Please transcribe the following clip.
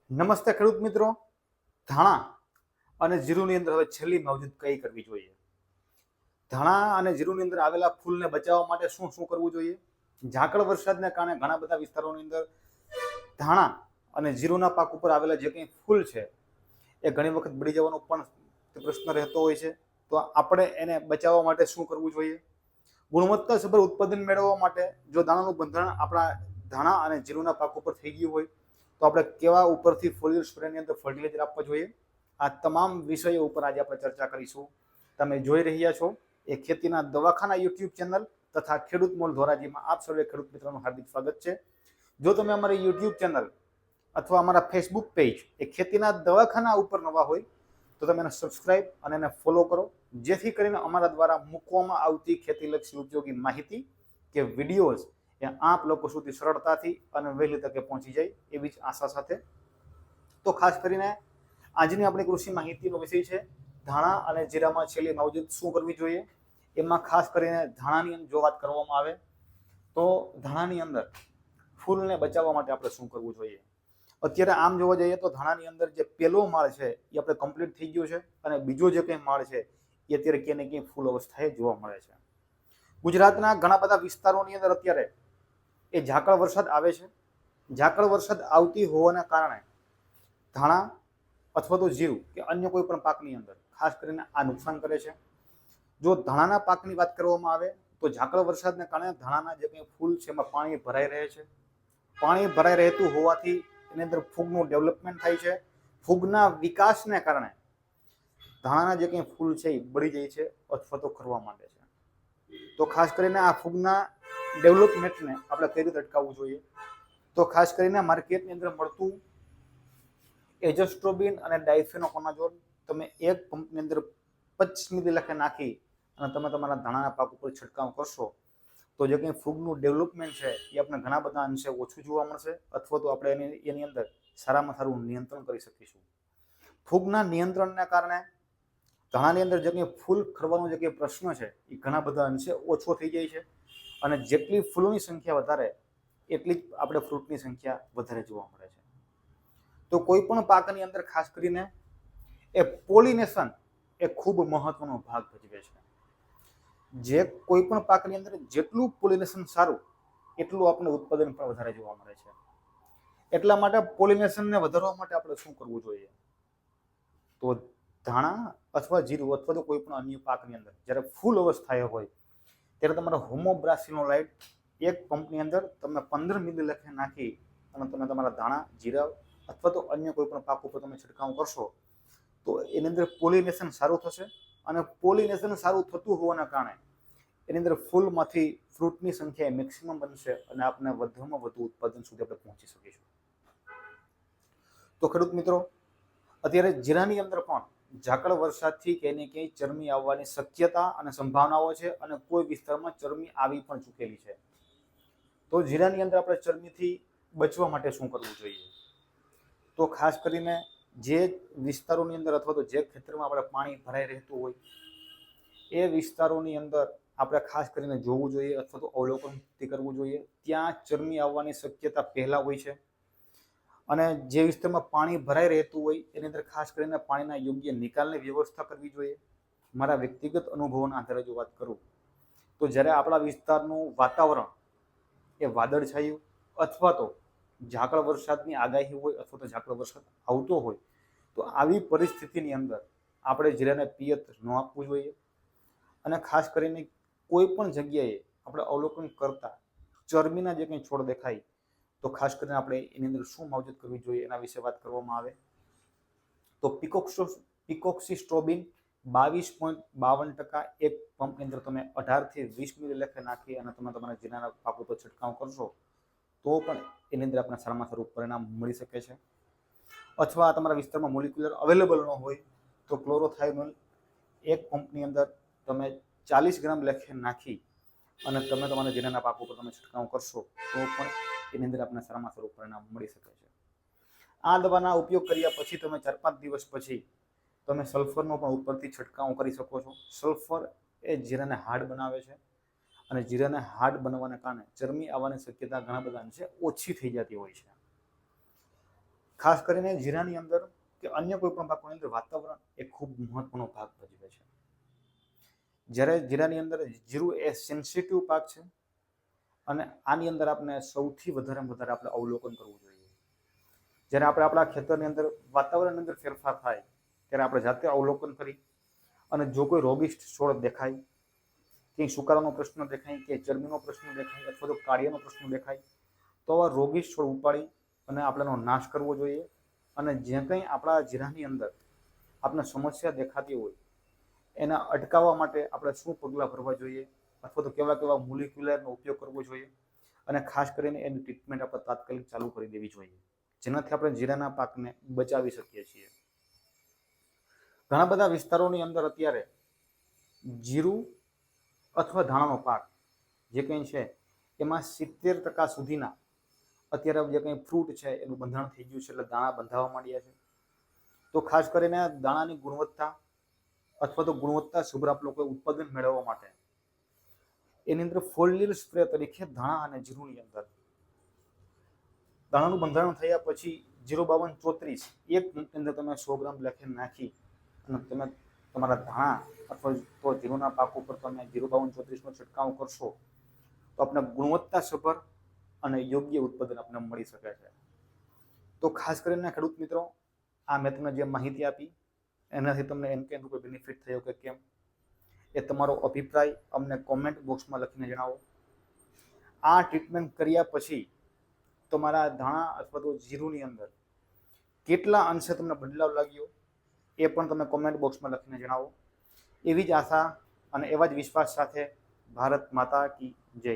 નમસ્તે ખેડૂત મિત્રો. ધાણા અને જીરુની અંદર હવે છેલ્લી માવજત કઈ કરવી જોઈએ? ધાણા અને જીરુની અંદર આવેલા ફૂલને બચાવવા માટે શું શું કરવું જોઈએ? ઝાકળ વરસાદને કારણે ઘણા બધા વિસ્તારોની અંદર ધાણા અને જીરુના પાક ઉપર આવેલા જે કંઈ ફૂલ છે એ ઘણી વખત બળી જવાનો પણ પ્રશ્ન રહેતો હોય છે. તો આપણે એને બચાવવા માટે શું કરવું જોઈએ? ગુણવત્તાસભર ઉત્પાદન મેળવવા માટે જો દાણાનું બંધારણ આપણા ધાણા અને જીરુના પાક ઉપર થઈ ગયું હોય તો આપણે કેવા ઉપરથી ફોલિયર સ્પ્રેની અંદર ફર્ટિલાઇઝર આપવા જોઈએ? આ તમામ વિષયો ઉપર આજે આપણે ચર્ચા કરીશું. તમે જોઈ રહ્યા છો એ ખેતીના દવાખાના યુટ્યુબ ચેનલ તથા ખેડૂત મોલ ધોરાજીમાં આપ સર્વે ખેડૂત મિત્રોનું હાર્દિક સ્વાગત છે. જો તમે અમારી યુટ્યુબ ચેનલ અથવા અમારા ફેસબુક પેજ એ ખેતીના દવાખાના ઉપર નવા હોય તો તમે એને સબસ્ક્રાઇબ અને એને ફોલો કરો, જેથી કરીને અમારા દ્વારા મૂકવામાં આવતી ખેતીલક્ષી ઉપયોગી માહિતી કે વિડીયોઝ એ આપ લોકો સુધી સરળતાથી અને વહેલી તકે પહોંચી જાય એવી જ આશા સાથે. તો ખાસ કરીને આજની આપણી કૃષિ માહિતીનો વિષય છે ધાણા અને જીરામાં છેલ્લી માવજત શું કરવી જોઈએ. એમાં ખાસ કરીને ધાણાની અંદર જો વાત કરવામાં આવે તો ધાણાની અંદર ફૂલને બચાવવા માટે આપણે શું કરવું જોઈએ? અત્યારે આમ જોવા જઈએ તો ધાણાની અંદર જે પહેલો માળ છે એ આપણે કમ્પ્લીટ થઈ ગયો છે અને બીજો જે કંઈ માળ છે એ અત્યારે ક્યાંય ને ક્યાંય ફૂલ અવસ્થાએ જોવા મળે છે. ગુજરાતના ઘણા બધા વિસ્તારોની અંદર અત્યારે એ ઝાકળ વરસાદ આવે છે. ઝાકળ વરસાદ આવતી હોવાના કારણે ધાણા અથવા તો જીરું કે અન્ય કોઈ પણ પાકની અંદર ખાસ કરીને આ નુકસાન કરે છે. જો ધાણાના પાકની વાત કરવામાં આવે તો ઝાકળ વરસાદને કારણે ધાણાના જે કંઈ ફૂલ છે એમાં પાણી ભરાઈ રહે છે. પાણી ભરાઈ રહેતું હોવાથી એની અંદર ફૂગનું ડેવલપમેન્ટ થાય છે. ફૂગના વિકાસને કારણે ધાણાના જે કંઈ ફૂલ છે એ બળી જાય છે અથવા તો ખરવા માંડે છે. તો ખાસ કરીને આ ફૂગના ડેવલપમેન્ટને આપણે કઈ રીતે અટકાવવું જોઈએ? તો ખાસ કરીને માર્કેટની અંદર મળતું એઝોસ્ટ્રોબિન અને ડાયફેનોકોનાઝોલ તમે એક પંપની અંદર 25 મિલી લખે નાખી અને તમે તમારા ધાણાના પાક ઉપર છંટકાવ કરશો તો જે કંઈ ફૂગનું ડેવલપમેન્ટ છે એ આપણે ઘણા બધા અંશે ઓછું જોવા મળશે અથવા તો આપણે એની અંદર સારામાં સારું નિયંત્રણ કરી શકીશું. ફૂગના નિયંત્રણને કારણે ધાણાની અંદર જે કંઈ ફૂલ ખરવાનો જે કંઈ પ્રશ્ન છે એ ઘણા બધા અંશે ઓછો થઈ જાય છે અને જેટલી ફૂલોની સંખ્યા વધારે એટલી જ આપણે ફ્રૂટની સંખ્યા વધારે જોવા મળે છે. તો કોઈ પણ પાકની અંદર ખાસ કરીને એ પોલિનેશન એ ખૂબ મહત્વનો ભાગ ભજવે છે. જે કોઈ પણ પાકની અંદર જેટલું પોલિનેશન સારું એટલું આપણે ઉત્પાદન પણ વધારે જોવા મળે છે. એટલા માટે પોલિનેશનને વધારવા માટે આપણે શું કરવું જોઈએ? તો ધાણા અથવા જીરું અથવા તો કોઈ પણ અન્ય પાકની અંદર જ્યારે ફૂલ અવસ્થાએ હોય ત્યારે તમારે હોમોબ્રાસિનોલાઇટ એક પંપની અંદર તમે 15 મિલી લખે નાખી અને તમે તમારા ધાણા જીરા અથવા તો અન્ય કોઈ પણ પાક ઉપર તમે છંટકાવ કરશો તો એની અંદર પોલિનેશન સારું થશે અને પોલિનેશન સારું થતું હોવાના કારણે એની અંદર ફૂલમાંથી ફ્રૂટની સંખ્યા મેક્સિમમ બનશે અને આપણે વધુમાં વધુ ઉત્પાદન સુધી આપણે પહોંચી શકીશું. તો ખેડૂત મિત્રો, અત્યારે જીરાની અંદર પણ ઝાકળ વરસાદથી ક્યાંય ને ક્યાંય ચરમી આવવાની શક્યતા અને સંભાવનાઓ છે અને કોઈ વિસ્તારમાં ચરમી આવી પણ ચૂકેલી છે. તો જીરાની અંદર આપણે ચરમીથી બચવા માટે શું કરવું જોઈએ? તો ખાસ કરીને જે વિસ્તારોની અંદર અથવા તો જે ખેતરમાં આપણે પાણી ભરાઈ રહેતું હોય એ વિસ્તારોની અંદર આપણે ખાસ કરીને જોવું જોઈએ અથવા તો અવલોકન કરવું જોઈએ. ત્યાં ચરમી આવવાની શક્યતા પહેલાં હોય છે અને જે વિસ્તારમાં પાણી ભરાઈ રહેતું હોય એની અંદર ખાસ કરીને પાણીના યોગ્ય નિકાલની વ્યવસ્થા કરવી જોઈએ. મારા વ્યક્તિગત અનુભવોના આધારે જો વાત કરું તો જ્યારે આપણા વિસ્તારનું વાતાવરણ એ વાદળછાયું અથવા તો ઝાકળ વરસાદની આગાહી હોય અથવા તો ઝાકળ વરસાદ આવતો હોય તો આવી પરિસ્થિતિની અંદર આપણે જીરાને પિયત ન આપવું જોઈએ. અને ખાસ કરીને કોઈ પણ જગ્યાએ આપણે અવલોકન કરતા ચરમીના જે કંઈ છોડ દેખાય તો ખાસ કરીને આપણે એની અંદર શું માવજત કરવી જોઈએ એના વિશે વાત કરવામાં આવે તો પિકોક્સિસ્ટ્રોબિન 22.52% એક પંપની અંદર તમે 18 થી 20 મિલી લખે નાખી અને તમે તમારા જીરાના પાક ઉપર છંટકાવ કરશો તો પણ એની અંદર આપણે સારામાં સારું પરિણામ મળી શકે છે. અથવા તમારા વિસ્તારમાં મોલિક્યુલર અવેલેબલ ન હોય તો ક્લોરોથાઇનોલ એક પંપની અંદર તમે 40 ગ્રામ લખે નાખી અને તમે તમારા જીરાના પાક ઉપર તમે છંટકાવ કરશો તો પણ એની અંદર આપણે સારામાં સારું પરિણામ મળી શકે છે. આ દવાના ઉપયોગ કર્યા પછી તમે 4-5 દિવસ પછી તમે સલ્ફરનો પણ ઉપરથી છંટકાવ કરી શકો છો. સલ્ફર એ જીરાને હાર્ડ બનાવે છે અને જીરાને હાર્ડ બનવાના કારણે ચરમી આવવાની શક્યતા ઘણા બધા અંશે ઓછી થઈ જતી હોય છે. ખાસ કરીને જીરાની અંદર કે અન્ય કોઈ પણ પાકોની અંદર વાતાવરણ એ ખૂબ મહત્વનો ભાગ ભજવે છે. જ્યારે જીરાની અંદર જીરું એ સેન્સિટિવ પાક છે અને આની અંદર આપણે સૌથી વધારે આપણે અવલોકન કરવું જોઈએ. જ્યારે આપણે આપણા ખેતરની અંદર વાતાવરણની અંદર ફેરફાર થાય ત્યારે આપણે જાતે અવલોકન કરી અને જો કોઈ રોગિષ્ટ છોડ દેખાય, કે સુકારાનો પ્રશ્ન દેખાય, કે ચરબીનો પ્રશ્ન દેખાય અથવા તો કાળિયાનો પ્રશ્ન દેખાય તો આવા રોગિષ્ટ છોડ ઉપાડી અને આપણે એનો નાશ કરવો જોઈએ. અને જે કંઈ આપણા જીરાની અંદર આપણે સમસ્યા દેખાતી હોય એના અટકાવવા માટે આપણે શું પગલાં ભરવા જોઈએ અથવા તો કેવા મોલિક્યુલરનો ઉપયોગ કરવો જોઈએ અને ખાસ કરીને એની ટ્રીટમેન્ટ આપણે તાત્કાલિક ચાલુ કરી દેવી જોઈએ, જેનાથી આપણે જીરાના પાકને બચાવી શકીએ છીએ. ઘણા બધા વિસ્તારોની અંદર અત્યારે જીરું અથવા ધાણાનો પાક જે કંઈ છે એમાં 70% સુધીના અત્યારે જે કંઈ ફ્રૂટ છે એનું બંધારણ થઈ ગયું છે, એટલે દાણા બંધાવા માંડ્યા છે. તો ખાસ કરીને દાણાની ગુણવત્તા અથવા તો ગુણવત્તા સુભર લોકોએ ઉત્પાદન મેળવવા માટે એની અંદર ફોલિયર સ્પ્રે તરીકે ધાણા અને જીરુંની અંદર દાણાનું બંધારણ થયા પછી 05234 એક મિનિટની અંદર તમે 100 ગ્રામ લેખે નાખી અને તમે તમારા ધાણા અથવા તો જીરુંના પાક ઉપર તમે 05234નો છંટકાવ કરશો તો આપણે ગુણવત્તાસભર અને યોગ્ય ઉત્પાદન આપણને મળી શકે છે. તો ખાસ કરીને ખેડૂત મિત્રો, આ મેં તમને જે માહિતી આપી એનાથી તમને એમ કે કોઈ બેનિફિટ થયો કે કેમ એ તમારો અભિપ્રાય અમને કોમેન્ટ બોક્સમાં લખીને જણાવો. આ ટ્રીટમેન્ટ કર્યા પછી તમારા ધાણા અથવા તો જીરુંની અંદર કેટલા અંશે તમને બદલાવ લાગ્યો એ પણ તમે કોમેન્ટ બોક્સમાં લખીને જણાવો. એવી જ આશા અને એવા જ વિશ્વાસ સાથે ભારત માતા કી જય.